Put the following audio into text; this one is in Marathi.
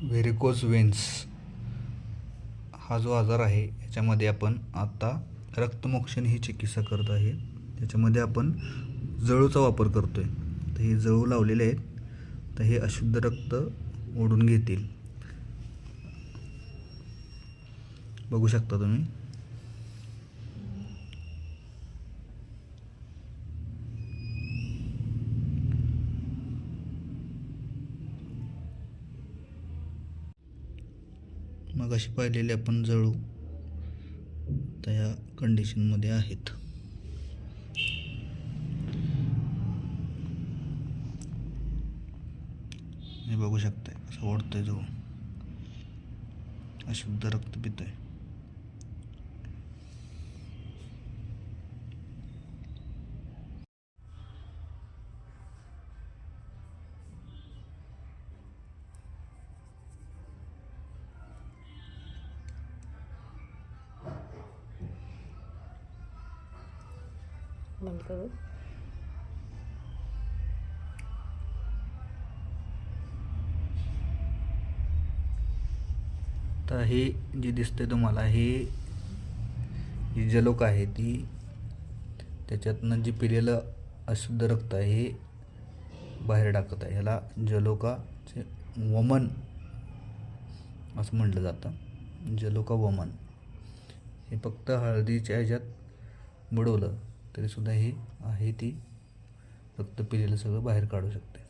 व्हेरिकोज वेन्स हा जो आजार आहे याच्यामध्ये आपण आता रक्तमोक्षण ही चिकित्सा करत आहे. त्याच्यामध्ये आपण जळूचा वापर करतो आहे. तर हे जळू लावलेले आहेत, तर हे अशुद्ध रक्त ओढून घेतील. बघू शकता तुम्ही. मग अशी पाहिलेले आपण जळू तर ह्या कंडिशनमध्ये आहेत. हे बघू शकताय असं ओढतंय जळू, अशुद्ध रक्त पितोय. बंद करू. तर हे जे दिसतंय तुम्हाला, ही जलोक आहे ती त्याच्यातनं जे पिलेलं अशुद्ध रक्त आहे हे बाहेर टाकत आहे. ह्याला जलोकाचे वमन असं म्हटलं जातं. जलोका वमन हे फक्त हळदीच्या ह्याच्यात बुडवलं तरीसुद्धा हे आहे ती रक्त पिलेलं सगळं बाहेर काढू शकते.